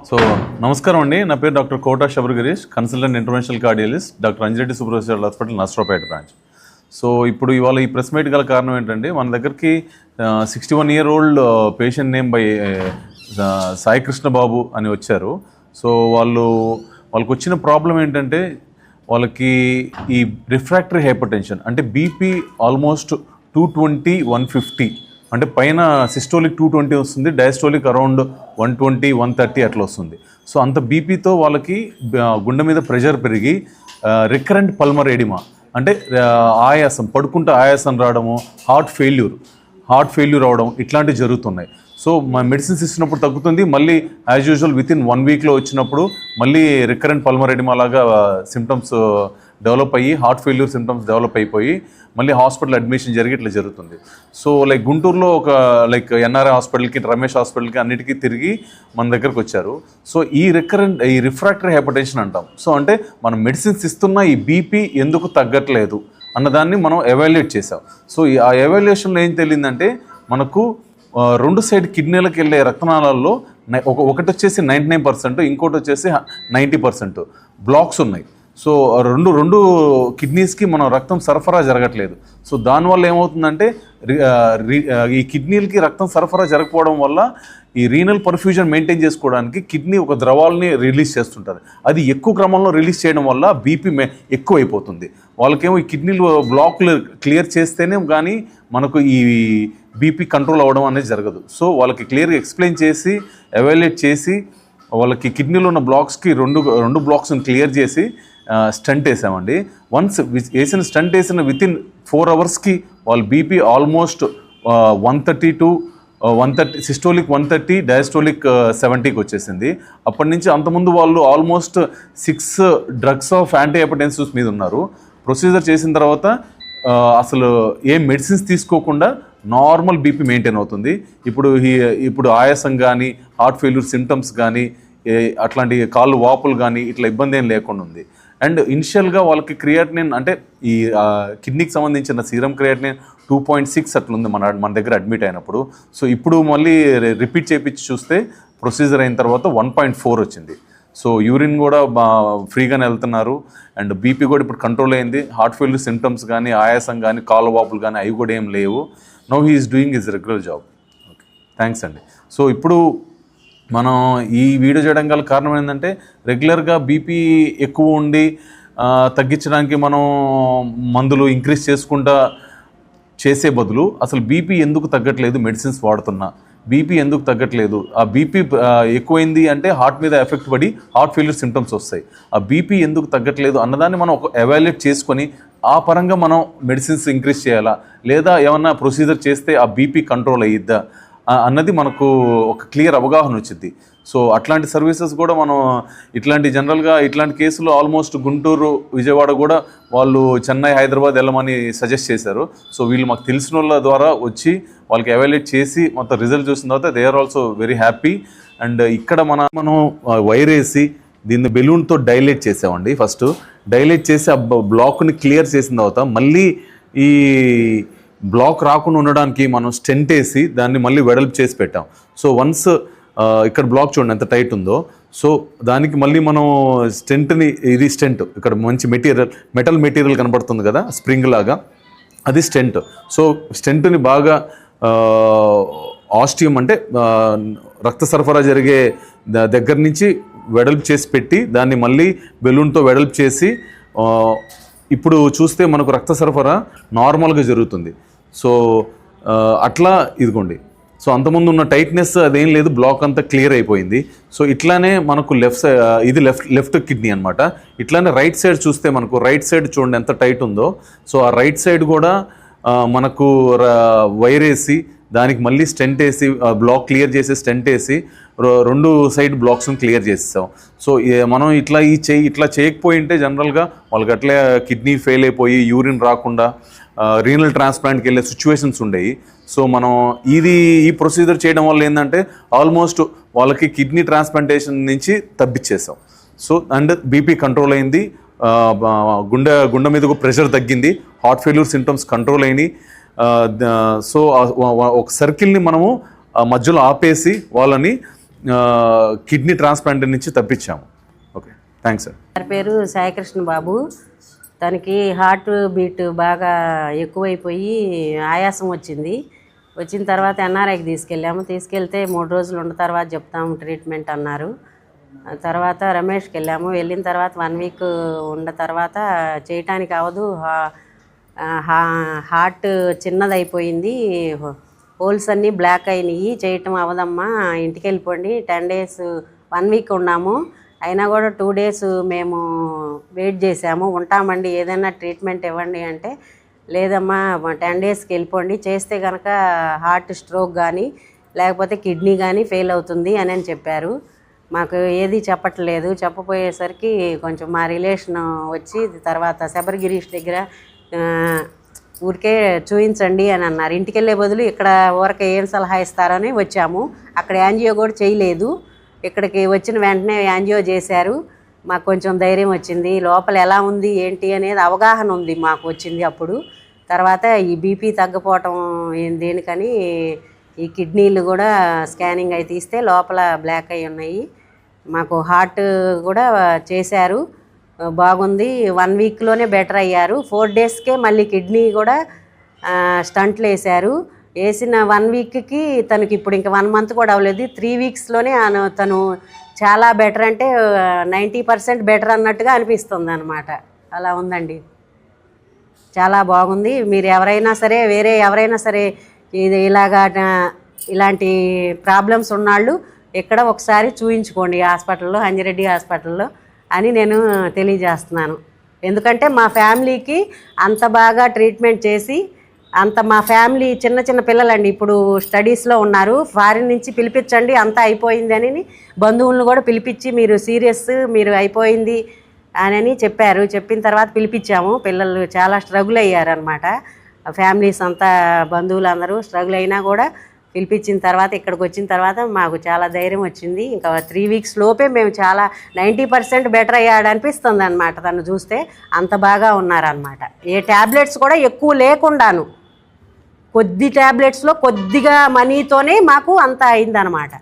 So నమస్కారం అండి, నా పేరు doctor Kota Shabar Girish, consultant interventional cardiologist, doctor Anjireddy super hospital, Narasaraopet branch. So ఇప్పుడు ఇవాళ ఈ ప్రెస్ మీట్ గల కారణం ఏంటంటే, మన దగ్గరికి 61-year-old patient name by Sai Krishna Babu అని వచ్చారు. సో వాళ్ళకు వచ్చిన ప్రాబ్లం ఏంటంటే, వాళ్ళకి ఈ రిఫ్రాక్టరీ హైపర్టెన్షన్ అంటే బీపీ ఆల్మోస్ట్ 220-150, అంటే పైన సిస్టోలిక్ 220 వస్తుంది, డయాస్టోలిక్ అరౌండ్ 120-130 అట్లా వస్తుంది. సో అంత బీపీతో వాళ్ళకి గుండె మీద ప్రెషర్ పెరిగి రికరెంట్ పల్మర్ ఎడిమా అంటే ఆయాసం, పడుకుంటే ఆయాసం రావడము, హార్ట్ ఫెయిల్యూర్ అవడం ఇట్లాంటివి జరుగుతున్నాయి. సో మా మెడిసిన్స్ ఇచ్చినప్పుడు తగ్గుతుంది, మళ్ళీ యాజ్ యూజువల్ వితిన్ 1 weekలో వచ్చినప్పుడు మళ్ళీ రికరెంట్ పల్మర్ ఎడిమా లాగా సిమ్టమ్స్ డెవలప్ అయ్యి, హార్ట్ ఫెయిల్యూర్ సిమ్టమ్స్ డెవలప్ అయిపోయి మళ్ళీ హాస్పిటల్ అడ్మిషన్ జరిగి ఇట్లా జరుగుతుంది. సో గుంటూరులో ఒక ఎన్ఆర్ఐ హాస్పిటల్కి, రమేష్ హాస్పిటల్కి అన్నిటికీ తిరిగి మన దగ్గరకు వచ్చారు. సో ఈ రిఫ్రాక్టరీ హైపర్టెన్షన్ అంటాం. సో అంటే మనం మెడిసిన్స్ ఇస్తున్న ఈ బీపీ ఎందుకు తగ్గట్లేదు అన్నదాన్ని మనం ఎవాల్యుయేట్ చేసాం. సో ఆ ఎవాల్యుయేషన్లో ఏం తెలియదంటే, మనకు 2 సైడ్ కిడ్నీలకు వెళ్ళే రక్తనాళాల్లో ఒకటి వచ్చేసి 99%, ఇంకోటి వచ్చేసి 90% బ్లాక్స్ ఉన్నాయి. సో రెండు కిడ్నీస్కి మనం రక్తం సరఫరా జరగట్లేదు. సో దానివల్ల ఏమవుతుందంటే, ఈ కిడ్నీలకి రక్తం సరఫరా జరగకపోవడం వల్ల ఈ రీనల్ పర్ఫ్యూజన్ మెయింటైన్ చేసుకోవడానికి కిడ్నీ ఒక ద్రవాలని రిలీజ్ చేస్తుంటుంది. అది ఎక్కువ క్రమంలో రిలీజ్ చేయడం వల్ల బీపీ ఎక్కువ అయిపోతుంది. వాళ్ళకేమో ఈ కిడ్నీలు బ్లాక్లు క్లియర్ చేస్తేనే కానీ మనకు ఈ బీపీ కంట్రోల్ అవ్వడం అనేది జరగదు. సో వాళ్ళకి క్లియర్గా ఎక్స్ప్లెయిన్ చేసి, ఎవాల్యుయేట్ చేసి, వాళ్ళకి కిడ్నీలో ఉన్న బ్లాక్స్కి రెండు బ్లాక్స్ని క్లియర్ చేసి స్టంట్ వేసామండి. వన్స్ స్టంట్ వేసిన వితిన్ 4 hours వాళ్ళ బీపీ ఆల్మోస్ట్ 130 సిస్టోలిక్ 130, డయాస్టోలిక్ 70కి వచ్చేసింది. అప్పటి నుంచి అంతకుముందు వాళ్ళు ఆల్మోస్ట్ 6 drugs ఆఫ్ యాంటీ హైపర్టెన్సివ్స్ మీద ఉన్నారు. ప్రొసీజర్ చేసిన తర్వాత అసలు ఏం మెడిసిన్స్ తీసుకోకుండా నార్మల్ బీపీ మెయింటైన్ అవుతుంది. ఇప్పుడు ఆయాసం కానీ, హార్ట్ ఫెయిల్యూర్ సిమ్టమ్స్ కానీ, అట్లాంటి కాళ్ళు వాపులు కానీ ఇట్లా ఇబ్బంది ఏం లేకుండా ఉంది. అండ్ ఇనిషియల్గా వాళ్ళకి క్రియాటినిన్ అంటే ఈ కిడ్నీకి సంబంధించిన సీరం క్రియాటినిన్ 2.6 అట్లా ఉంది మన దగ్గర అడ్మిట్ అయినప్పుడు. సో ఇప్పుడు మళ్ళీ రిపీట్ చేయించి చూస్తే ప్రొసీజర్ అయిన తర్వాత 1.4 వచ్చింది. సో యూరిన్ కూడా ఫ్రీగానే వెళ్తున్నారు. అండ్ బీపీ కూడా ఇప్పుడు కంట్రోల్ అయింది. హార్ట్ ఫెయిల్యూర్ సిమ్టమ్స్ కానీ, ఆయాసం కానీ, కాళ్ళ వాపులు కానీ అవి కూడా ఏం లేవు. Now he is doing his regular job. Okay, thanks అండి. సో ఇప్పుడు మనం ఈ వీడియో చేయడం గల కారణం ఏంటంటే, రెగ్యులర్గా బీపీ ఎక్కువ ఉండి తగ్గించడానికి మనం మందులు ఇంక్రీజ్ చేసుకుంటా చేసే బదులు, అసలు బీపీ ఎందుకు తగ్గట్లేదు, మెడిసిన్స్ వాడుతున్నా బీపీ ఎందుకు తగ్గట్లేదు, ఆ బీపీ ఎక్కువైంది అంటే హార్ట్ మీద ఎఫెక్ట్ పడి హార్ట్ ఫెయిల్యూర్ సిమ్టమ్స్ వస్తాయి. ఆ బీపీ ఎందుకు తగ్గట్లేదు అన్నదాన్ని మనం ఒక ఎవాల్యుయేట్ చేసుకొని ఆ పరంగా మనం మెడిసిన్స్ ఇంక్రీజ్ చేయాలా, లేదా ఏమన్నా ప్రొసీజర్ చేస్తే ఆ బీపీ కంట్రోల్ అయ్యిద్దా అన్నది మనకు ఒక క్లియర్ అవగాహన వచ్చింది. సో అట్లాంటి సర్వీసెస్ కూడా మనం జనరల్గా ఇట్లాంటి కేసులు ఆల్మోస్ట్ గుంటూరు, విజయవాడ కూడా వాళ్ళు చెన్నై, హైదరాబాద్ వెళ్ళమని సజెస్ట్ చేశారు. సో వీళ్ళు మాకు తెలిసిన వాళ్ళ ద్వారా వచ్చి వాళ్ళకి ఎవాల్యుయేట్ చేసి మొత్తం రిజల్ట్ చూసిన తర్వాత they are also very happy. And ఇక్కడ మనం వైర్ వేసి దీన్ని బెలూన్తో డైలేట్ చేసామండి. ఫస్ట్ డైలేట్ చేసి ఆ బ్లాక్ని క్లియర్ చేసిన తర్వాత మళ్ళీ ఈ బ్లాక్ రాకుండా ఉండడానికి మనం స్టెంట్ వేసి దాన్ని మళ్ళీ వెడల్పు చేసి పెట్టాం. సో వన్స్ ఇక్కడ బ్లాక్ చూడండి ఎంత టైట్ ఉందో. సో దానికి మళ్ళీ మనం స్టెంట్ని, ఇది స్టెంట్, ఇక్కడ మంచి మెటల్ మెటీరియల్ కనబడుతుంది కదా స్ప్రింగ్ లాగా, అది స్టెంట్. సో స్టెంట్ని బాగా ఆస్టియం అంటే రక్త సరఫరా జరిగే దగ్గర నుంచి వెడల్పు చేసి పెట్టి దాన్ని మళ్ళీ బెలూన్తో వెడల్పు చేసి ఇప్పుడు చూస్తే మనకు రక్త సరఫరా నార్మల్గా జరుగుతుంది. సో అట్లా ఇదిగోండి. సో అంతకుముందు ఉన్న టైట్నెస్ అదేం లేదు, బ్లాక్ అంతా క్లియర్ అయిపోయింది. సో ఇట్లానే మనకు ఇది లెఫ్ట్ కిడ్నీ అనమాట. ఇట్లానే రైట్ సైడ్ చూస్తే మనకు రైట్ సైడ్ చూడండి ఎంత టైట్ ఉందో. సో ఆ రైట్ సైడ్ కూడా మనకు వైర్ వేసి దానికి మళ్ళీ స్టెంట్ వేసి బ్లాక్ క్లియర్ చేసి స్టెంట్ వేసి 2 సైడ్ బ్లాక్స్ని క్లియర్ చేస్తాం. సో మనం ఇట్లా చేయకపోయి ఉంటే జనరల్గా వాళ్ళకి అట్లా కిడ్నీ ఫెయిల్ అయిపోయి యూరిన్ రాకుండా రీనల్ ట్రాన్స్ప్లాంట్కి వెళ్ళే సిచ్యువేషన్స్ ఉండేవి. సో మనం ఈ ప్రొసీజర్ చేయడం వల్ల ఏంటంటే ఆల్మోస్ట్ వాళ్ళకి కిడ్నీ ట్రాన్స్ప్లాంటేషన్ నుంచి తప్పించేసాం. సో అండ్ బీపీ కంట్రోల్ అయింది, గుండె మీద ప్రెషర్ తగ్గింది, హార్ట్ ఫెయిల్యూర్ సిమ్టమ్స్ కంట్రోల్ అయినాయి. సో ఒక సర్కిల్ని మనము మధ్యలో ఆపేసి వాళ్ళని కిడ్నీ ట్రాన్స్ప్లాంట్ నుంచి తప్పించాము. Okay, thanks sir. వారి పేరు సాయికృష్ణ బాబు. తనకి హార్ట్ బీట్ బాగా ఎక్కువైపోయి ఆయాసం వచ్చిన తర్వాత ఎన్ఆర్ఐకి తీసుకెళ్తే 3 రోజులు ఉన్న తర్వాత చెప్తాము ట్రీట్మెంట్ అన్నారు. తర్వాత రమేష్కి వెళ్ళిన తర్వాత 1 వీక్ ఉన్న తర్వాత చేయటానికి అవ్వదు, హార్ట్ చిన్నదైపోయింది, హోల్స్ అన్నీ బ్లాక్ అయినాయి, చేయటం అవ్వదమ్మా, ఇంటికి వెళ్ళిపోండి, 10 days 1 వీక్ ఉన్నాము, అయినా కూడా 2 days మేము వెయిట్ చేసాము, ఉంటామండి, ఏదైనా ట్రీట్మెంట్ ఇవ్వండి అంటే, లేదమ్మా 10 daysకి వెళ్ళిపోండి, చేస్తే కనుక హార్ట్ స్ట్రోక్ కానీ లేకపోతే కిడ్నీ కానీ ఫెయిల్ అవుతుంది అని చెప్పారు. మాకు ఏది చెప్పట్లేదు. చెప్పపోయేసరికి కొంచెం మా రిలేషన్ వచ్చి తర్వాత శబరిగిరీష్ దగ్గర ఊరికే చూపించండి అని అన్నారు. ఇంటికి వెళ్ళే బదులు ఇక్కడ ఊరికే ఏం సలహా ఇస్తారని వచ్చాము. అక్కడ యాంజియో కూడా చేయలేదు. ఇక్కడికి వచ్చిన వెంటనే యాంజియో చేశారు. మాకు కొంచెం ధైర్యం వచ్చింది. లోపల ఎలా ఉంది ఏంటి అనేది అవగాహన ఉంది మాకు వచ్చింది అప్పుడు. తర్వాత ఈ బీపీ తగ్గిపోవటం దేనికని ఈ కిడ్నీలు కూడా స్కానింగ్ అయి తీస్తే లోపల బ్లాక్ అయి ఉన్నాయి. మాకు హార్ట్ కూడా చేశారు, బాగుంది. 1 వీక్లోనే బెటర్ అయ్యారు. 4 daysకే మళ్ళీ కిడ్నీ కూడా స్టంట్లు వేసిన 1 వీక్కి తనకి ఇప్పుడు ఇంకా 1 month కూడా అవ్వలేదు. 3 weeksలోనే తను చాలా బెటర్, అంటే 90% బెటర్ అన్నట్టుగా అనిపిస్తుంది అనమాట. అలా ఉందండి, చాలా బాగుంది. మీరు ఎవరైనా సరే ఇది ఇలాంటి ప్రాబ్లమ్స్ ఉన్నాళ్ళు ఇక్కడ ఒకసారి చూయించుకోండి హాస్పిటల్లో, అంజిరెడ్డి హాస్పిటల్లో అని నేను తెలియజేస్తున్నాను. ఎందుకంటే మా ఫ్యామిలీకి అంత బాగా ట్రీట్మెంట్ చేసి మా ఫ్యామిలీ చిన్న పిల్లలండి, ఇప్పుడు స్టడీస్లో ఉన్నారు, ఫారిన్ నుంచి పిలిపించండి అంతా అయిపోయింది అని బంధువులను కూడా పిలిపించి మీరు సీరియస్, మీరు అయిపోయింది అని చెప్పారు. చెప్పిన తర్వాత పిలిపించాము. పిల్లలు చాలా స్ట్రగుల్ అయ్యారనమాట. ఫ్యామిలీస్ అంతా బంధువులు అందరూ స్ట్రగుల్ అయినా కూడా పిలిపించిన తర్వాత ఇక్కడికి వచ్చిన తర్వాత మాకు చాలా ధైర్యం వచ్చింది. ఇంకా 3 weeks లోపే మేము చాలా 90% బెటర్ అయ్యాడు అనిపిస్తుంది అనమాట. తను చూస్తే అంత బాగా ఉన్నారనమాట. ఏ ట్యాబ్లెట్స్ కూడా ఎక్కువ లేకుండాను, కొద్ది ట్యాబ్లెట్స్లో కొద్దిగా మనీతోనే మాకు అంత అయిందనమాట.